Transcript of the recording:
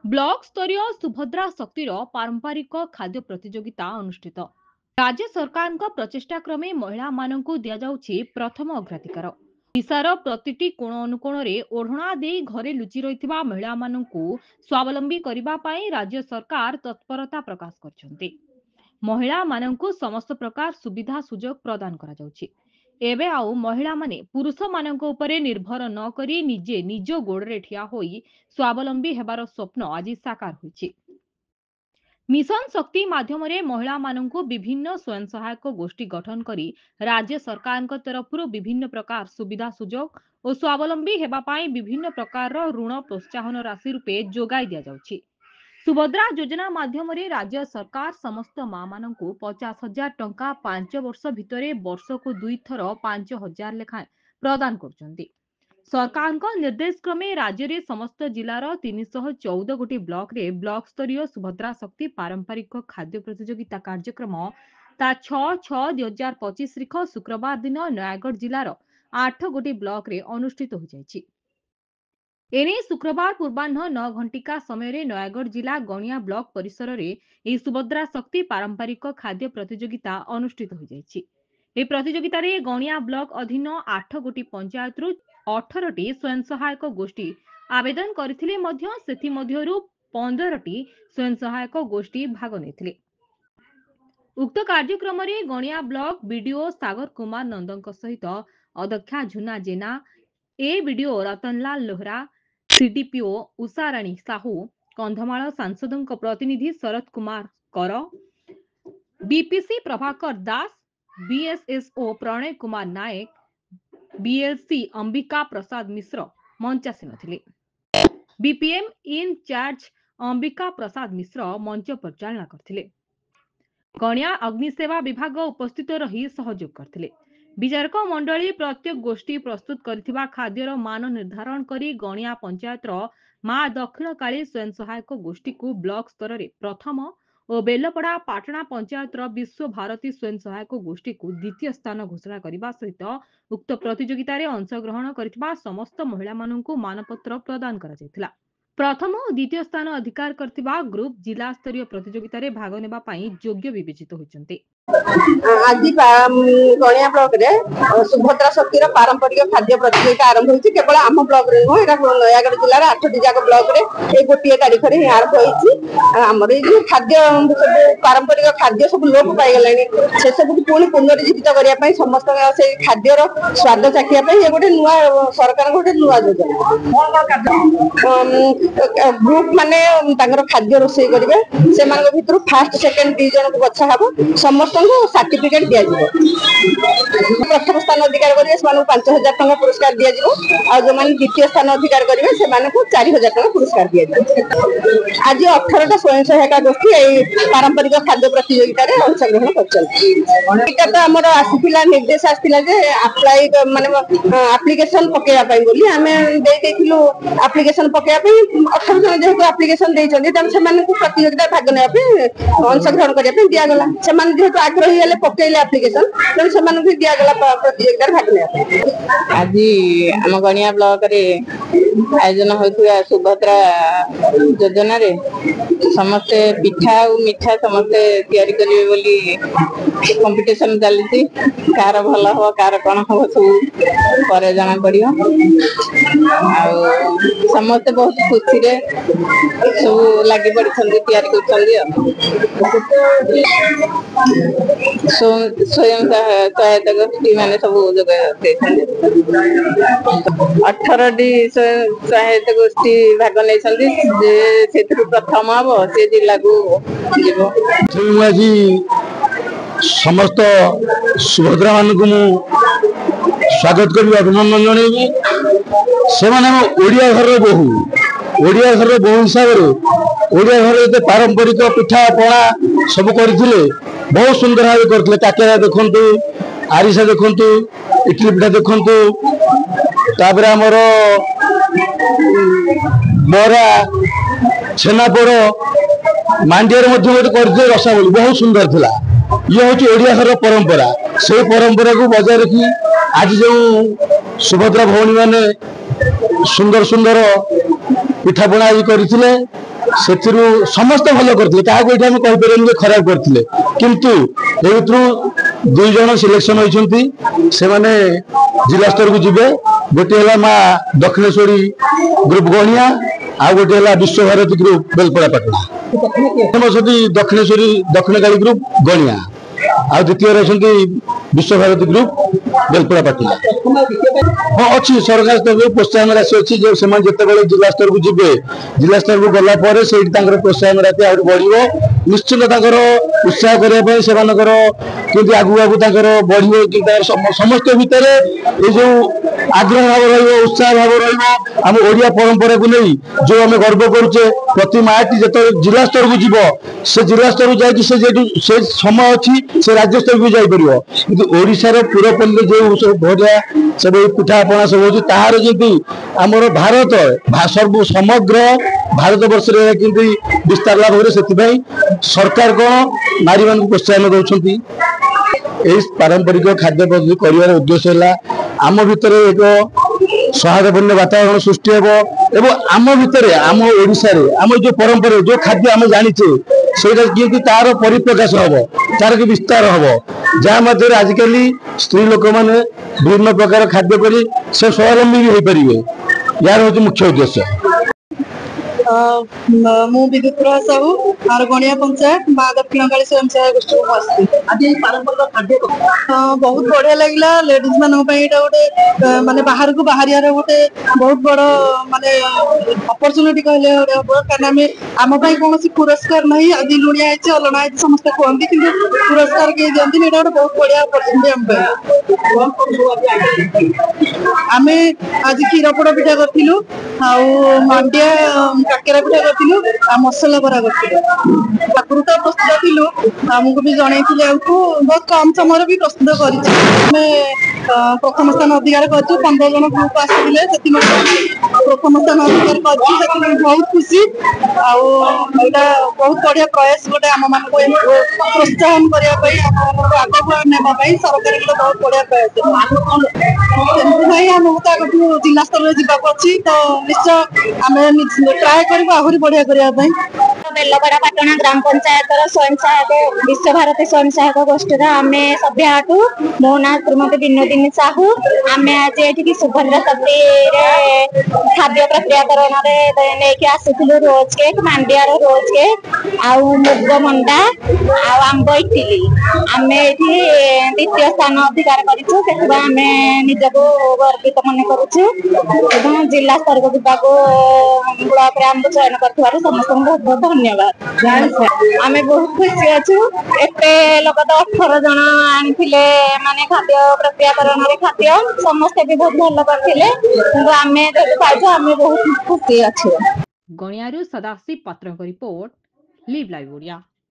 Block स्तरीय सुभद्रा शक्तिर पारंपरिक खाद्य प्रतियोगिता अनुष्ठित। राज्य सरकार प्रचेषा क्रमे महिला मानकु दिया जाउछि प्रथम अग्राधिकार। ओडिशार प्रतिटी कोण अनुकोण रे ओढ़णा दे घरे लुचि रहिथिबा महिला मानकु स्वावलंबी करिबा पई राज्य सरकार तत्परता प्रकाश करछन्ते। महिला मानकु समस्त प्रकार सुविधा सुजोग प्रदान करा जाउछि। एबे आउ महिला माने पुरुष मानक उपरे निर्भर न करी निजे निज गोड़े ठिया होई स्वावलंबी हेबार स्वप्न आज साकार होइछि। मिशन शक्ति माध्यम महिला मानकु विभिन्न स्वयं सहायक गोष्ठी गठन करी राज्य सरकार तरफ विभिन्न प्रकार सुविधा सुजोग और स्वावलंबी हेबा पाई विभिन्न प्रकार ऋण प्रोत्साहन राशि रूपे जोगाई दिया जाउछि। सुभद्रा योजना माध्यम राज्य सरकार समस्त मां मानकु 50,000 टंका 5 वर्ष भितरे वर्षको 2 थर 5,000 लेखा प्रदान करछन्ति। सरकार निर्देश क्रमे राज्य रे समस्त जिलार 314 गोटी ब्लॉक रे ब्लॉक स्तरीय सुभद्रा शक्ति पारंपरिक खाद्य प्रतियोगिता कार्यक्रम ता 6/6/2025 रिख शुक्रवार दिन नयागढ़ जिलार 8 गोटी ब्लॉक रे अनुष्ठित हो जायछि। एने शुक्रवार पूर्वाह्न 9 घंटिका समय नयागढ़ जिला गणिया ब्लॉक परिसर रे सुभद्रा शक्ति पारंपरिक खाद्य प्रतियोगिता अनुष्ठित हो जायछि। ए प्रतियोगिता रे गणिया ब्लॉक अधीन 8 गोटी पंचायत रु 18टी स्वयं सहायक गोष्ठी आवेदन करथिले मध्य सेथि मध्यरु 15टी स्वयं सहायक गोष्ठी भाग नेथिले। उक्त कार्यक्रम रे गणिया ब्लॉक बीडीओ सागर कुमार नंदक सहित अध्यक्षा झुना जेना, ए बीडीओ रतनलाल लोहरा, सीडीपीओ उषाराणी साहू, कंधमाल सांसदों प्रतिनिधि शरद कुमार कर, बीपीसी प्रभाकर दास, बीएसएसओ प्रणय कुमार नायक, बीएलसी अंबिका प्रसाद मिश्र मंचासीन थिले। बीपीएम इनचार्ज अंबिका प्रसाद मिश्र मंच परिचालना करथिले। गणिया अग्निसेवा विभाग उपस्थित रही सहयोग करथिले। विचारक मंडली प्रत्येक गोष्ठी प्रस्तुत करथिबा खाद्यर मान निर्धारण करी गणिया पंचायतर मां दक्षिण काली स्वयं सहायक गोष्ठी को ब्लॉक स्तर रे प्रथम और बेलपड़ा पाटना पंचायतर विश्व भारती स्वयं सहायक गोष्ठी को द्वितीय स्थान घोषणा करने सहित उक्त प्रतियोगिता रे अंशग्रहण करथिबा समस्त महिला मानकु मानपत्र प्रदान करा जायतिला। प्रथम और द्वितीय स्थान अधिकार करथिबा ग्रुप जिला स्तरीय प्रतियोगिता रे भाग नेबा पई योग्य विवेचित होइचंते। आज गणिया ब्लॉक रे सुभद्रा शक्तिर पारंपरिक खाद्य प्रतियोगिता आरंभ होइछि। केवल आम ब्लॉक रे नुह, एटा नयागढ़ जिल्ला रे 8टी जाक ब्लॉक रे ए गोटिए तारीख रे आरंभ होइछि। हमर ए जे खाद्य सब पारंपरिक खाद्य सब लोप पाइ गेलानी, से सब पुणी पुनर्जीवित करिया पई समस्त से खाद्यर स्वाद चाखिया पई ए गोटे नुआ सरकार गोटे नुआ योजना ग्रुप माने तांगर खाद्य रोषेई करिवे। से मानक भितर फर्स्ट सेकंड डिवीजन को बछा हबो, समस्त सर्टिफिकेट दिया जिवो। प्रथम स्थान अधिकार करिवे से 5,000 टंका पुरस्कार दिया जिवो, आ जो माने द्वितीय स्थान अधिकार करिवे से माने को 4,000 टंका पुरस्कार दिया जिवो। आज 18टा स्वयं सहायता गोष्ठी ए पारंपरिक खाद्य प्रतियोगिता रे अंशग्रहण करछन्ती। एटा तो हमर आसीथिला निर्देश आसीथिला जे अप्लाई माने एप्लीकेशन पकेया पई बोली हमें दे देथिलु। एप्लीकेशन पकेया पई 18 जन जेहेतु एप्लीकेशन देइछन्ती त से माने को प्रतियोगिता भाग नेया पे अंशग्रहण करिया पे दिया गला। से माने जेहेतु आग्रही हेले पकेइले एप्लीकेशन त से माने भी दिया गला प्रतियोगिता भाग नेया पे। आज हम गणिया ब्लॉक रे आयोजन होइथुआ सुभद्रा योजना रे समस्ते पिठा और मिठा समस्ते तैयारी करिवे बोली कंपटीशन चलती। कार भल हो कार कौन हो सब पर जना पड़ियो। समस्ते बहुत खुशी रे सब लगी पड़ी तैयारी स्वयं सहायता गोष्ठी मैंने सब जगह 18टी सहायता गोष्ठी भाग नहीं प्रथम हम से जिला को समस्त सुभद्रा मान को स्वागत करी अभिनंदन जनइबी। से ओडिया घर बहु हिसाब से ओडिया घर पारंपरिक पिठा पणा सब करथिले, बहुत सुंदर भाव करथिले। काकेरा देखंतु, आरिसा देखंतु, इडली पिठा देखंतु, तापर हमर बरा छेनापोड़ मांडिया गोटे करथिले रसावली, बहुत सुंदर थिला। ये हूँ ओडिया घर परंपरा। से परंपरा को बजाय रखी आज जो सुभद्रा भौणी मैंने सुंदर सुंदर पिठापणा करते ସେଥିରୁ ସମସ୍ତେ ଭଲ କରିଥିଲେ, କାହାକୁ ଏଠି ଆମେ କହିପାରିବାନି ଯେ ଖରାପ କରିଥିଲେ। କିନ୍ତୁ ଏ ଭିତରୁ 2 ଜଣ ସିଲେକ୍ସନ ହୋଇଛନ୍ତି, ସେମାନେ ଜିଲ୍ଲା ସ୍ତରକୁ ଯିବେ। ଗୋଟିଏ ହେଲା ମା ଦକ୍ଷିଣେଶ୍ୱରୀ ଗ୍ରୁପ ଗଣିଆ, ଆଉ ଗୋଟିଏ ହେଲା ବିଶ୍ୱଭାରତୀ ଗ୍ରୁପ ବେଲପଡ଼ା ପାଟଣା। ଅଛନ୍ତି ଦକ୍ଷିଣେଶ୍ୱରୀ ଦକ୍ଷିଣକାଳୀ ଗ୍ରୁପ ଗଣିଆ, ଆଉ ଦ୍ୱିତୀୟରେ ଅଛନ୍ତି ବିଶ୍ୱଭାରତୀ ଗ୍ରୁପ ବେଲପଡ଼ା ପାଟଣା। ହଁ ଅଛି, ସରକାର ତରଫରୁ ପ୍ରୋତ୍ସାହନ ରାଶି ଅଛି ଯେ ସେମାନେ ଯେତେବେଳେ ଜିଲ୍ଲା ସ୍ତରକୁ ଯିବେ, ଜିଲ୍ଲା ସ୍ତରକୁ ଗଲା ପରେ ସେଇଠି ତାଙ୍କର ପ୍ରୋତ୍ସାହନ ରାଶି ଆହୁରି ବଢିବ। ନିଶ୍ଚିତ ତାଙ୍କର ଉତ୍ସାହ କରିବା ପାଇଁ ସେମାନଙ୍କର କେମିତି ଆଗକୁ ଆଗକୁ ତାଙ୍କର ବଢିବ, କି ସମସ୍ତ ଭିତରେ ଏଇ ଯୋଉ ଆଗ୍ରହ ଭାବ ରହିବ, ଉତ୍ସାହ ଭାବ ରହିବ। ଆମ ଓଡିଆ ପରମ୍ପରାକୁ ନେଇ ଯୋଉ ଆମେ ଗର୍ବ କରୁଛେ, ପ୍ରତି ମାଟି ଯେତେବେଳେ ଜିଲ୍ଲା ସ୍ତରକୁ ଯିବ, ସେ ଜିଲ୍ଲା ସ୍ତରକୁ ଯାଇକି ସେ ଯେହେତୁ ସେ ସମୟ ଅଛି ସେ ରାଜ୍ୟ ସ୍ତରକୁ ଯାଇପାରିବ। କିନ୍ତୁ ଓଡିଶାର ପୁରପଲ୍ଲୀ ଯୋଉ ସବୁ ଭଜା ସବୁ ପିଠାପଣା ସବୁ ହଉଛି, ତାହାର ଯେମିତି ଆମର ଭାରତ ସମଗ୍ର ଭାରତ ବର୍ଷରେ କେମିତି ବିସ୍ତାର ଲାଭ କରେ, ସେଥିପାଇଁ ସରକାର କଣ ନାରୀମାନଙ୍କୁ ପ୍ରୋତ୍ସାହନ ଦଉଛନ୍ତି। ଏହି ପାରମ୍ପରିକ ଖାଦ୍ୟ ପଦ୍ଧତି କରିବାର ଉଦ୍ଦେଶ୍ୟ ହେଲା ଆମ ଭିତରେ ଏକ ସୌହାର୍ଦ୍ଦ୍ୟପୂର୍ଣ୍ଣ ବାତାବରଣ ସୃଷ୍ଟି ହେବ ଏବଂ ଆମ ଭିତରେ ଆମ ଓଡ଼ିଶାରେ ଆମ ଯୋଉ ପରମ୍ପରା ଯୋଉ ଖାଦ୍ୟ ଆମେ ଜାଣିଛେ ସେଇଟା କେମିତି ତାର ପରିପ୍ରକାଶ ହବ, ତାର କି ବିସ୍ତାର ହବ, ଯାହା ମଧ୍ୟରେ ଆଜିକାଲି ସ୍ତ୍ରୀ ଲୋକମାନେ ବିଭିନ୍ନ ପ୍ରକାର ଖାଦ୍ୟ କରି ସେ ସ୍ୱାବଲମ୍ବୀ ବି ହେଇପାରିବେ। यार हूँ मुख्य उद्देश्य। ମୁଁ ବିଦ୍ୟୁତ ସାହୁ ଆରଗଣିଆ ପଞ୍ଚାୟତ ମା ଦକ୍ଷିଣକାଳୀ ସ୍ୱୟଂ ସହାୟକ ଗୋଷ୍ଠୀ ବହୁତ ବଢିଆ ଲାଗିଲା। ଲେଡିଜ ମାନଙ୍କ ପାଇଁ ଏଇଟା ଗୋଟେ ମାନେ ବାହାରକୁ ବାହାରିବାର ଗୋଟେ ବହୁତ ବଡ ମାନେ ଅପରଚୁନିଟି କହିଲେ ହବ। କାରଣ ଆମ ପାଇଁ କୌଣସି ପୁରସ୍କାର ନାହିଁ, ଆଜି ଲୁଣିଆ ହେଇଛି ଅଲଣା ହେଇଛି ସମସ୍ତେ କୁହନ୍ତି, କିନ୍ତୁ ପୁରସ୍କାର କେହି ଦିଅନ୍ତିନି। ଏଇଟା ଗୋଟେ ବହୁତ ବଢିଆ ଅପରଚୁନିଟି ଆମ ପାଇଁ। ଆମେ ଆଜି କ୍ଷୀର ପୋଡ ପିଠା କରିଥିଲୁ, ଆଉ ମାଣ୍ଡିଆ କାକେରା ପିଠା କରିଥିଲୁ, ଆଉ ମସଲା ବରା କରିଥିଲୁ। ଆଗରୁ ତ ପ୍ରସ୍ତୁତ ଥିଲୁ, ଆମକୁ ବି ଜଣେଇଥିଲେ, ଆମକୁ ବହୁତ କମ ସମୟରେ ବି ପ୍ରସ୍ତୁତ କରିଛୁ। ଆମେ ପ୍ରଥମ ସ୍ଥାନ ଅଧିକାର କରିଛୁ, 15 ଜଣ ଗ୍ରୁପ ଆସିଥିଲେ, ସେଥିମଧ୍ୟରୁ ପ୍ରଥମ ସ୍ଥାନ ଅଧିକାର କରିଛୁ, ସେଥିପାଇଁ ବହୁତ ଖୁସି। ଆଉ ଏଇଟା ବହୁତ ବଢିଆ ପ୍ରୟାସ ଗୋଟେ ଆମ ମାନଙ୍କୁ ପ୍ରୋତ୍ସାହନ କରିବା ପାଇଁ, ଆମ ମାନଙ୍କୁ ଆଗକୁ ନେବା ପାଇଁ ସରକାରଙ୍କର ବହୁତ ବଢିଆ ପ୍ରୟାସ। ସେଥିପାଇଁ ଆମକୁ ତ ଆଗକୁ ଜିଲ୍ଲା ସ୍ତରରେ ଯିବାକୁ ଅଛି, ତ ନିଶ୍ଚୟ ଆମେ ଟ୍ରାଏ କରିବୁ ଆହୁରି ବଢିଆ କରିବା ପାଇଁ। ବେଲପଡ଼ା ପାଟଣା ଗ୍ରାମ ପଞ୍ଚାୟତର ସ୍ୱୟଂ ସହାୟକ ବିଶ୍ୱଭାରତୀ ସ୍ୱୟଂ ସହାୟକ ଗୋଷ୍ଠୀର ଆମେ ସଭ୍ୟା ଅଟୁ। ମୋ ନାଁ ଶ୍ରୀମତୀ ବିନୋଦିନୀ ସାହୁ। ଆମେ ଆଜି ଏଠିକି ସୁଭଦ୍ରା ଶକ୍ତିରେ ଖାଦ୍ୟ ପ୍ରକ୍ରିୟାକରଣରେ ନେଇକି ଆସିଥିଲୁ ରୋଜ କେକ୍, ମାଣ୍ଡିଆର ରୋଜ କେକ୍, ଆଉ ମୁଗ ମଣ୍ଡା, ଆଉ ଆମ୍ବ ଇଟିଲି। ଆମେ ଏଠି 2ୟ ସ୍ଥାନ ଅଧିକାର କରିଛୁ, ସେଥିପାଇଁ ଆମେ ନିଜକୁ ଗର୍ବିତ ମନେ କରୁଛୁ ଏବଂ ଜିଲ୍ଲା ସ୍ତରକୁ ଯିବାକୁ ବ୍ଲକରେ ଆମକୁ ଚୟନ କରିଥିବାରୁ ସମସ୍ତଙ୍କୁ ବହୁତ ବହୁତ ଧନ୍ୟବାଦ। ଆମେ ବହୁତ ଖୁସି ଅଛୁ। ଏତେ ଲୋକ ତ 18 ଜଣ ଆଣିଥିଲେ, ମାନେ ଖାଦ୍ୟ ପ୍ରକ୍ରିୟାକରଣରେ ଖାଦ୍ୟ ସମସ୍ତେ ବି ବହୁତ ଭଲ କରିଥିଲେ, କିନ୍ତୁ ଆମେ ଯେହେତୁ ପାଇଛୁ ଆମେ ବହୁତ ଖୁସି ଅଛୁ। ଗଣିଆରୁ ସଦାଶିବ ପାତ୍ରଙ୍କ ରିପୋର୍ଟ, ଲିଭ୍ ଲାଇଭ୍ ଓଡ଼ିଆ।